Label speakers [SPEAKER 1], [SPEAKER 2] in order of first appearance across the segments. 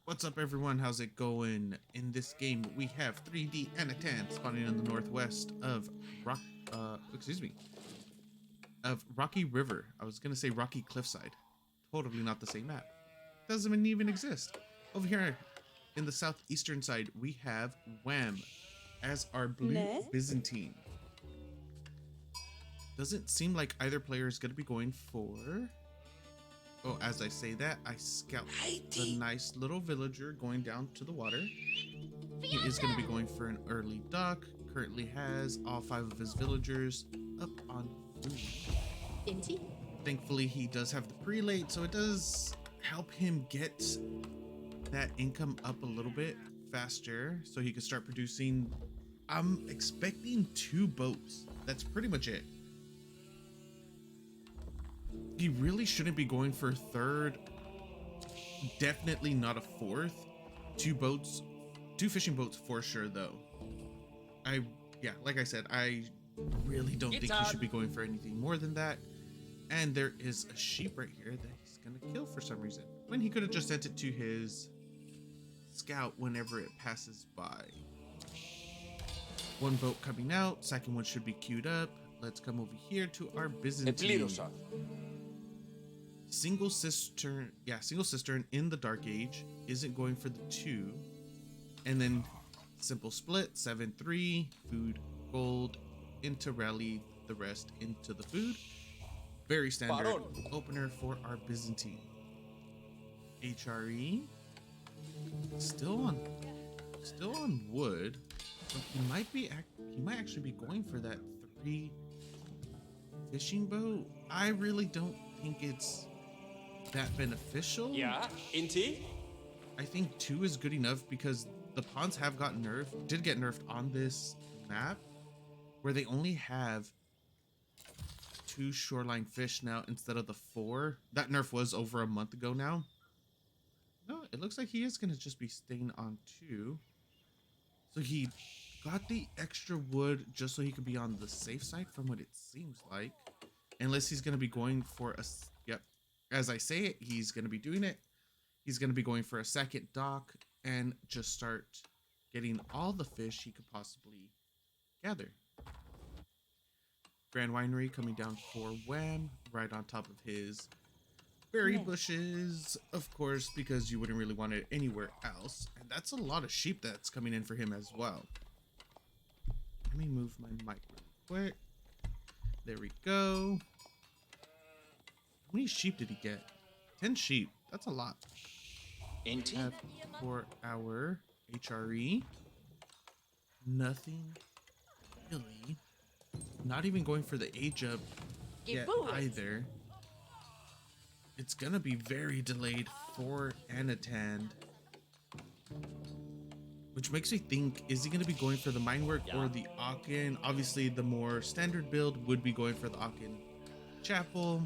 [SPEAKER 1] What's up, everyone? How's it going? In this game, we have 3DAnotand spawning in the northwest of Rocky River. I was gonna say Rocky Cliffside. Totally not the same map. Doesn't even exist. Over here in the southeastern side, we have Wam as our blue Byzantine. Doesn't seem like either player is gonna be going for. Oh, as I say that, I scout the nice little villager going down to the water. He is going to be going for an early dock. Currently has all 5 of his villagers up on food. Thankfully, he does have the prelate, so it does help him get that income up a little bit faster so he can start producing. I'm expecting 2 boats. That's pretty much it. He really shouldn't be going for 3rd, definitely not a 4th. 2 boats, 2 fishing boats for sure though. Like I said, I really don't think he should be going for anything more than that. And there is a sheep right here that he's gonna kill for some reason, when he could have just sent it to his scout whenever it passes by. 1 boat coming out, 2nd one should be queued up. Let's come over here to our Byzantine. Single cistern in the Dark Age, isn't going for the 2. And then simple split, 7-3, food, gold, into rally, the rest into the food. Very standard opener for our Byzantine. HRE, still on wood, but he might actually be going for that 3 fishing boat. I really don't think it's that beneficial.
[SPEAKER 2] Yeah, Inti?
[SPEAKER 1] I think 2 is good enough because the pawns have gotten did get nerfed on this map, where they only have 2 shoreline fish now instead of the 4. That nerf was over a month ago now. No, it looks like he is going to just be staying on 2. So he got the extra wood just so he could be on the safe side from what it seems like. Unless he's going to be going for a... Yep. As I say it, he's going to be doing it. He's going to be going for a 2nd dock and just start getting all the fish he could possibly gather. Grand Winery coming down for Wham, right on top of his berry bushes, of course, because you wouldn't really want it anywhere else. And that's a lot of sheep that's coming in for him as well. Let me move my mic real quick. There we go. How many sheep did he get? 10 sheep. That's a lot. For our HRE, nothing really. Not even going for the age up yet either. It's gonna be very delayed for Anotand, which makes me think, is he gonna be going for the minework or the Aachen? Obviously, the more standard build would be going for the Aachen Chapel.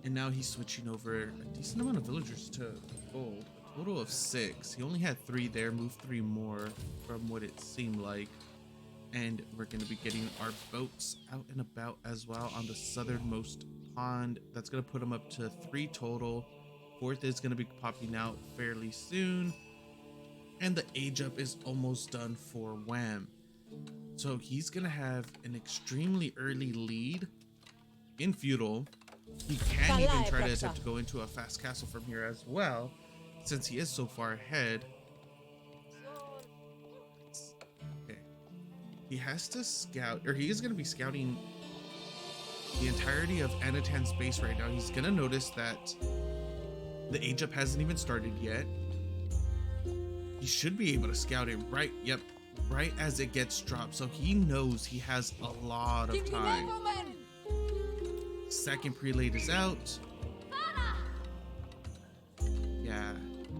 [SPEAKER 1] And now he's switching over a decent amount of villagers to gold. A total of 6. He only had 3 there, moved 3 more from what it seemed like. And we're going to be getting our boats out and about as well on the southernmost pond. That's going to put him up to 3 total. 4th is going to be popping out fairly soon. And the age up is almost done for Wham. So he's going to have an extremely early lead in Feudal. He can even try to attempt to go into a fast castle from here as well, since he is so far ahead. Okay. He has to scout, or he is going to be scouting the entirety of Anotand's base right now. He's going to notice that the age up hasn't even started yet. He should be able to scout it right as it gets dropped, so he knows he has a lot of time. 2nd prelate is out. Yeah,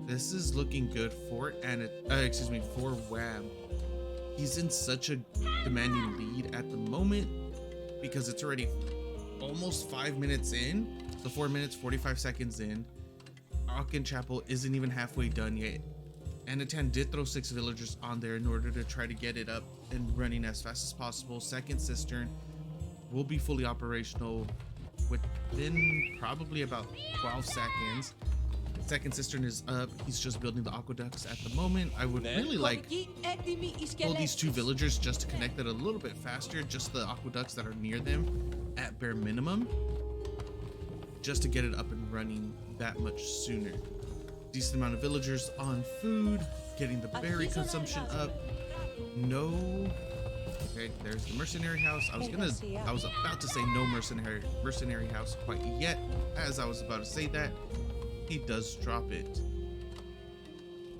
[SPEAKER 1] this is looking good for for Wham. He's in such a demanding lead at the moment because it's already almost 5 minutes in. So 4 minutes 45 seconds in. Aachen Chapel isn't even halfway done yet. Anotand did throw 6 villagers on there in order to try to get it up and running as fast as possible. 2nd cistern will be fully operational within probably about 12 seconds. Second cistern is up. He's just building the aqueducts at the moment. I would really like pull these two villagers just to connect it a little bit faster, just the aqueducts that are near them at bare minimum, just to get it up and running that much sooner. Decent amount of villagers on food, getting the berry consumption up. No. Okay, there's the mercenary house. I was about to say no mercenary house quite yet. As I was about to say that, he does drop it.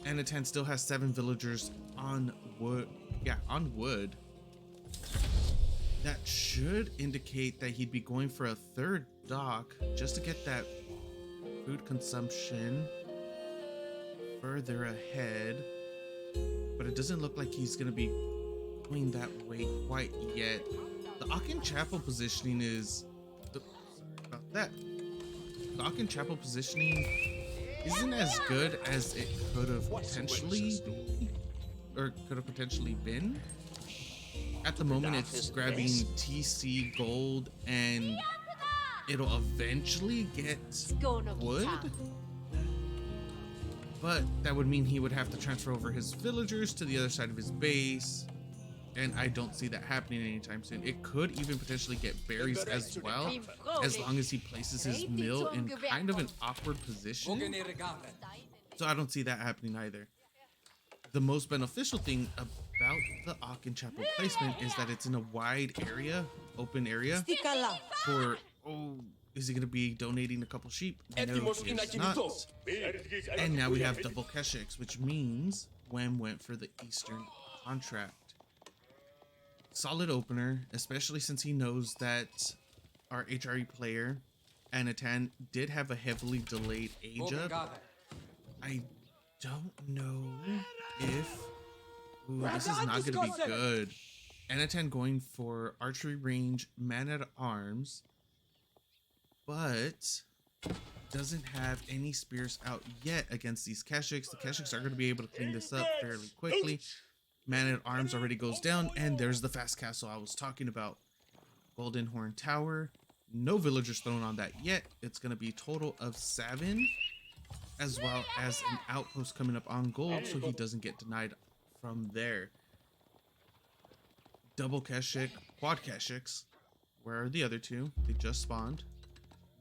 [SPEAKER 1] AnotandAnd still has 7 villagers on wood. Yeah, on wood. That should indicate that he'd be going for a 3rd dock just to get that food consumption further ahead. But it doesn't look like he's gonna be going that way quite yet. The Akin Chapel positioning is about that. The Akin Chapel positioning isn't as good as it could have potentially been. At the moment, it's grabbing TC gold, and it'll eventually get wood. But that would mean he would have to transfer over his villagers to the other side of his base. And I don't see that happening anytime soon. It could even potentially get berries as well, as long as he places his mill in kind of an awkward position. So I don't see that happening either. The most beneficial thing about the Akin Chapel placement is that it's in a wide area, open area. For, is he going to be donating a couple sheep? No, he is not. And now we have double Keshiks, which means Wam went for the Eastern contract. Solid opener, especially since he knows that our HRE player, AnotandAnd, did have a heavily delayed age up. I don't know if... Ooh, this is not going to be good. AnotandAnd going for archery range, man-at-arms, but doesn't have any spears out yet against these Keshiks. The Keshiks are going to be able to clean this up fairly quickly. Man-at-arms already goes down, and there's the fast castle I was talking about. Golden Horn Tower. No villagers thrown on that yet. It's going to be a total of 7, as well as an outpost coming up on gold, so he doesn't get denied from there. Double Keshik, quad Keshiks. Where are the other 2? They just spawned.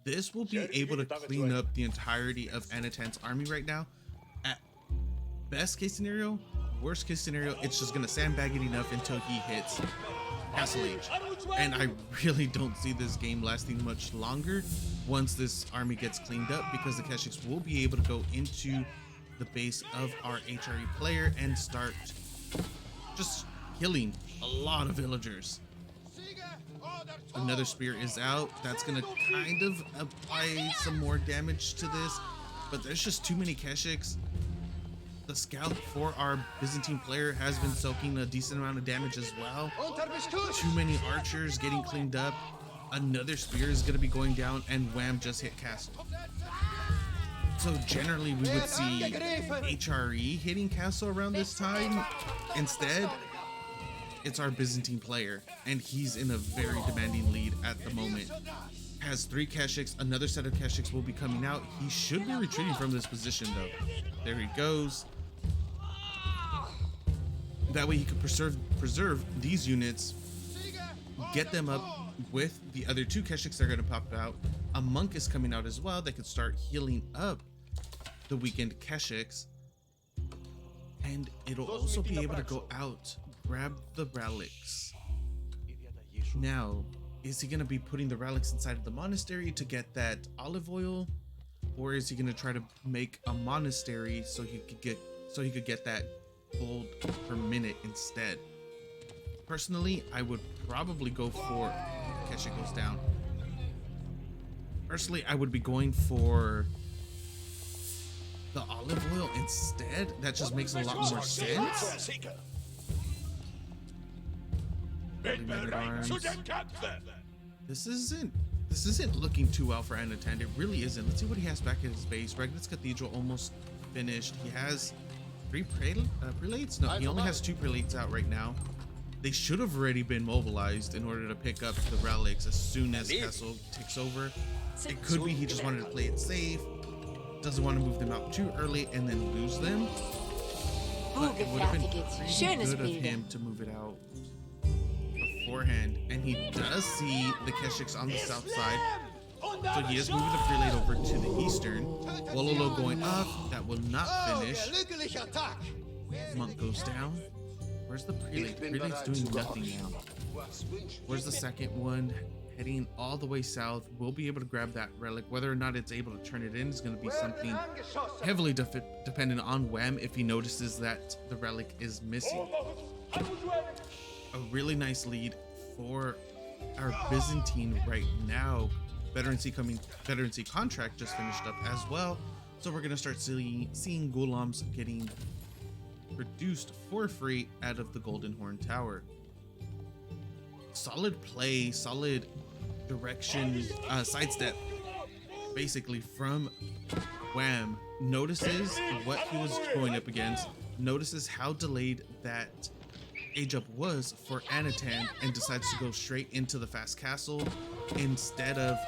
[SPEAKER 1] This will be able to clean up the entirety of AnotandAnd's army right now. At best case scenario, worst case scenario, it's just gonna sandbag it enough until he hits Castle Age. And I really don't see this game lasting much longer once this army gets cleaned up, because the Keshiks will be able to go into the base of our HRE player and start just killing a lot of villagers. Another spear is out. That's gonna kind of apply some more damage to this, but there's just too many Keshiks. The scout for our Byzantine player has been soaking a decent amount of damage as well. Too many archers getting cleaned up. Another spear is going to be going down, and Wam just hit castle. So generally we would see HRE hitting castle around this time. Instead, it's our Byzantine player, and he's in a very demanding lead at the moment. Has 3 Keshiks. Another set of Keshiks will be coming out. He should be retreating from this position though. There he goes. That way he could preserve these units, get them up with the other 2 Keshiks that are going to pop out. A monk is coming out as well that could start healing up the weakened Keshiks. And it'll also be able to go out, grab the relics. Now, is he going to be putting the relics inside of the monastery to get that olive oil? Or is he going to try to make a monastery so he could get that gold per minute instead? Personally, I would probably go for Keshik goes down. Personally, I would be going for the olive oil instead. That just makes a lot more sense. This isn't looking too well for AnotandAnd. It really isn't. Let's see what he has back at his base. Regnitz Cathedral almost finished. He has 3 prelates? No, he only has 2 prelates out right now. They should have already been mobilized in order to pick up the relics as soon as Castle takes over. It could be he just wanted to play it safe. Doesn't want to move them out too early and then lose them. But it would have been pretty good of him to move it out beforehand. And he does see the Keshiks on the south side. So he is moving the prelate over to the eastern. Wololo going up. That will not finish. Monk goes down. Where's the prelate? The prelate's doing nothing now. Where's the second one? Heading all the way south. We'll be able to grab that relic. Whether or not it's able to turn it in is going to be something heavily dependent on Wam if he notices that the relic is missing. A really nice lead for our Byzantine right now. Veterancy contract just finished up as well. So we're going to start seeing Gulams getting produced for free out of the Golden Horn Tower. Solid play, solid direction, sidestep basically from Wam. Notices what he was going up against, notices how delayed that age up was for Anotand, and decides to go straight into the fast castle instead of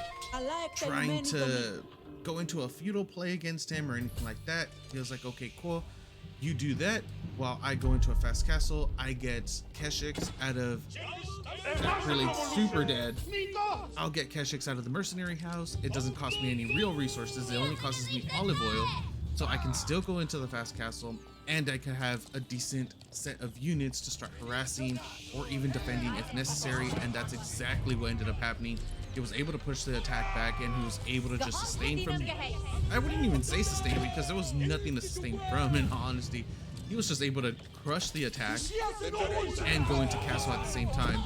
[SPEAKER 1] trying to go into a feudal play against him or anything like that. He was like, okay, cool, you do that while I go into a fast castle. I get Keshiks out of that prelate super dead. I'll get Keshiks out of the mercenary house. It doesn't cost me any real resources. It only costs me olive oil. So I can still go into the fast castle, and I can have a decent set of units to start harassing or even defending if necessary. And that's exactly what ended up happening. He was able to push the attack back, and he was able to just sustain from, I wouldn't even say sustain, because there was nothing to sustain from, in all honesty. He was just able to crush the attack and go into castle at the same time.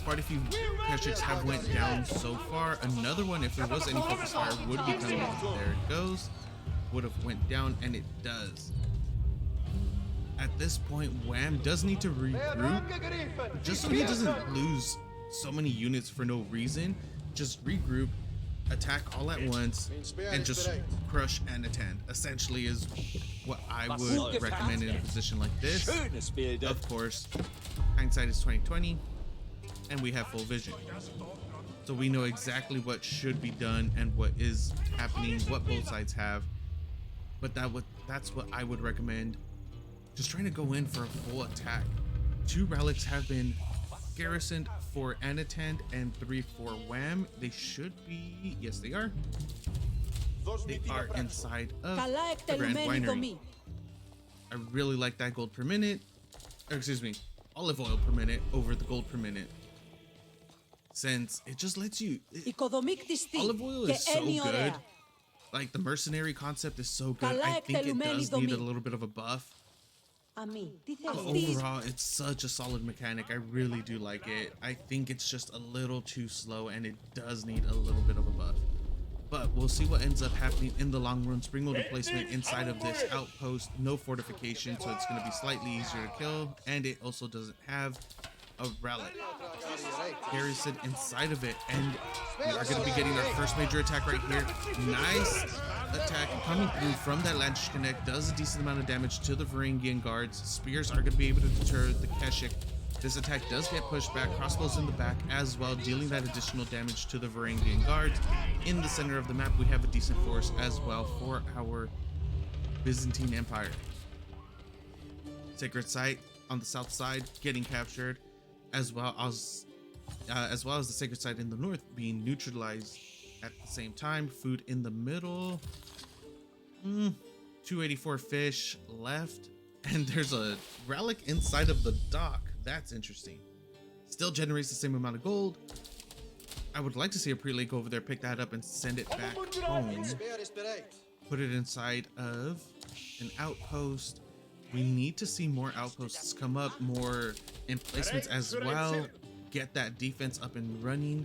[SPEAKER 1] Quite a few Keshiks have went down so far. Another one, if there was any focus fire, would be coming. There it goes. Would have went down, and it does. At this point, Wam does need to regroup, just so he doesn't lose so many units for no reason. Just regroup, attack all at once, and just crush Anotand. Essentially is what I would recommend in a position like this. Of course, hindsight is 20/20, and we have full vision, so we know exactly what should be done and what is happening, what both sides have. But that's what I would recommend. Just trying to go in for a full attack. 2 relics have been garrisoned for Anotand and 3 for Wam. They should be, yes they are. They are inside of the Grand Winery. I really like that gold per minute, or excuse me, olive oil per minute over the gold per minute, since it just lets you, olive oil is so good. Like, the mercenary concept is so good. I think it does need a little bit of a buff. But overall, it's such a solid mechanic. I really do like it. I think it's just a little too slow, and it does need a little bit of a buff. But we'll see what ends up happening in the long run. Springwood placement inside of this outpost, no fortification, so it's going to be slightly easier to kill. And it also doesn't have a relic garrison inside of it, and we are going to be getting our first major attack right here. Nice attack coming through from that Landish Connect, does a decent amount of damage to the Varangian guards. Spears are going to be able to deter the Keshik. This attack does get pushed back, crossbows in the back as well, dealing that additional damage to the Varangian guards. In the center of the map, we have a decent force as well for our Byzantine Empire. Sacred Site on the south side getting captured, as well as the Sacred Site in the north being neutralized at the same time. Food in the middle. 284 fish left, and there's a relic inside of the dock. That's interesting. Still generates the same amount of gold. I would like to see a prelate go over there, pick that up, and send it back home. Put it inside of an outpost. We need to see more outposts come up, more emplacements as well. Get that defense up and running.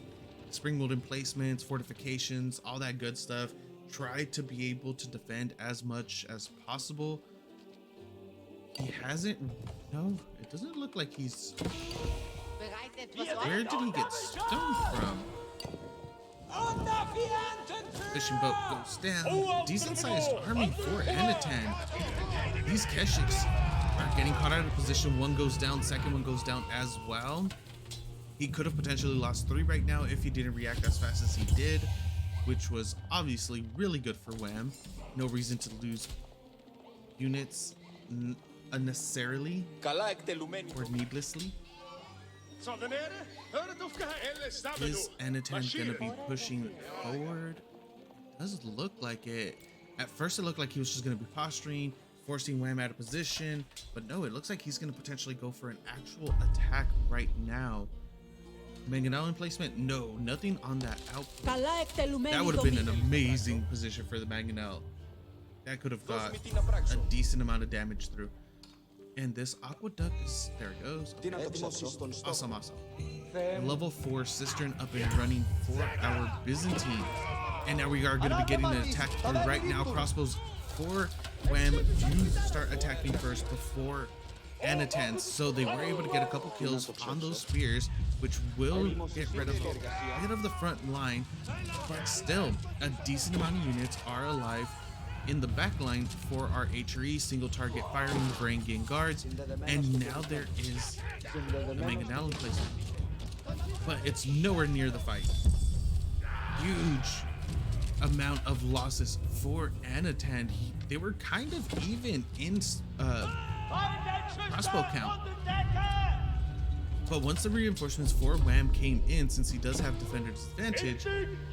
[SPEAKER 1] Springwood emplacements, fortifications, all that good stuff. Try to be able to defend as much as possible. He hasn't, no, it doesn't look like he's, where did he get stoned from? Fishing boat goes down. Decent sized army for Anotand. These Keshiks are getting caught out of position. One goes down, second one goes down as well. He could have potentially lost 3 right now if he didn't react as fast as he did, which was obviously really good for Wam. No reason to lose units unnecessarily or needlessly. Is Anotand gonna be pushing forward? It does look like it. At first it looked like he was just gonna be posturing, forcing Wam out of position, but no, it looks like he's gonna potentially go for an actual attack right now. Mangonel emplacement? No, nothing on that output. That would have been an amazing position for the Mangonel. That could have got a decent amount of damage through. And this aqueduct is, there it goes. Awesome, awesome. Level 4 cistern up and running for our Byzantine. And now we are going to be getting an attack through right now. Crossbows for Wam do start attacking first before Anotand. So they were able to get a couple kills on those spears, which will get rid of a bit of the front line. But still, a decent amount of units are alive in the back line for our HRE single target firing Varangian guards, and now there is a Mangonel emplacement, but it's nowhere near the fight. Huge amount of losses for Anotand. They were kind of even in crossbow count, but once the reinforcements for Wam came in, since he does have defender's advantage,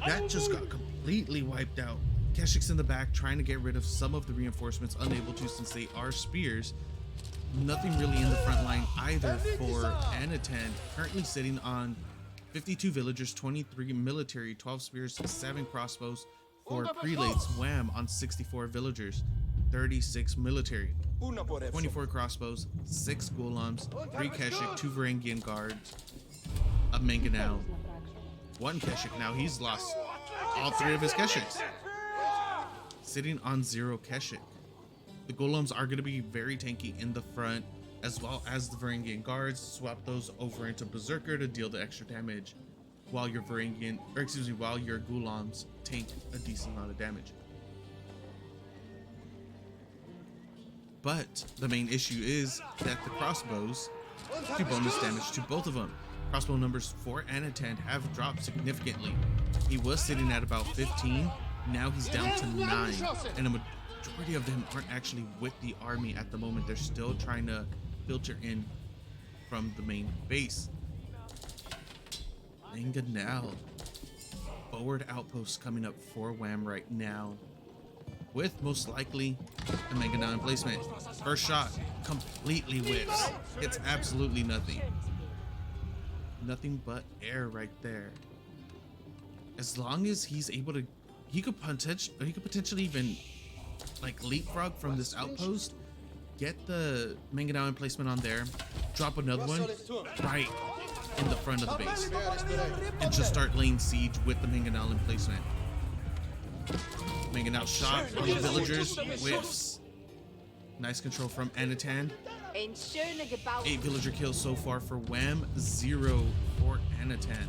[SPEAKER 1] that just got completely wiped out. Keshik's in the back trying to get rid of some of the reinforcements, unable to since they are spears. Nothing really in the front line either for Anotand, currently sitting on 52 villagers, 23 military, 12 spears, 7 crossbows, 4 prelates. Wam on 64 villagers, 36 military, 24 crossbows, 6 gulams, 3 Keshik, 2 Varangian guards, a Mangonel, 1 Keshik. Now he's lost all 3 of his Keshiks, sitting on 0 Keshik. The golems are going to be very tanky in the front, as well as the Varangian guards. Swap those over into Berserker to deal the extra damage, while your while your golems tank a decent amount of damage. But the main issue is that the crossbows do bonus damage to both of them. Crossbow numbers for Anotand have dropped significantly. He was sitting at about 15. Now he's down to 9, and a majority of them aren't actually with the army at the moment. They're still trying to filter in from the main base. Mangonel, forward outpost coming up for Wam right now, with most likely a Mangonel emplacement. First shot completely whiffs. It's absolutely nothing. Nothing but air right there. As long as he's able to, he could potentially even like leapfrog from this outpost, get the Mangonel emplacement on there, drop another one right in the front of the base, and just start laying siege with the Mangonel emplacement. Mangonel shot on the villagers, whiffs. Nice control from Anotand. 8 villager kills so far for Wam, 0 for Anotand.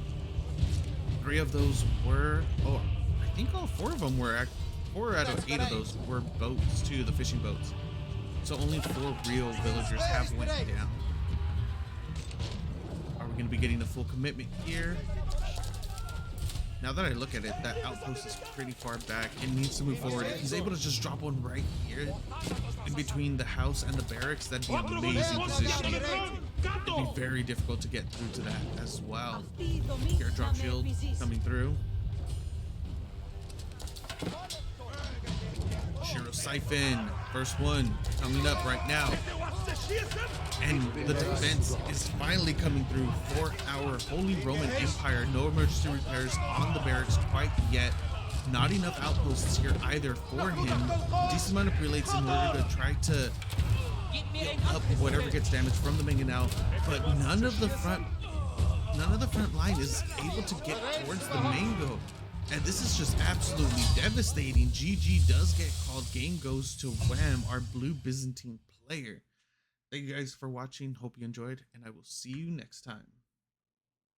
[SPEAKER 1] 3 of those were, I think all 4 of them were, 4 out of 8 of those were boats too, the fishing boats. So only 4 real villagers have went down. Are we going to be getting the full commitment here? Now that I look at it, that outpost is pretty far back. It needs to move forward. If he's able to just drop one right here in between the house and the barracks, that'd be an amazing positioning. It'd be very difficult to get through to that as well. Here, drop shield coming through. Shiro Siphon, first one coming up right now. And the defense is finally coming through for our Holy Roman Empire. No emergency repairs on the barracks quite yet. Not enough outposts here either for him. Decent amount of prelates in order to try to heal up whatever gets damaged from the Mangonel, but none of the front line is able to get towards the Mango. And this is just absolutely devastating. GG does get called. Game goes to Wam, our blue Byzantine player. Thank you guys for watching. Hope you enjoyed, and I will see you next time.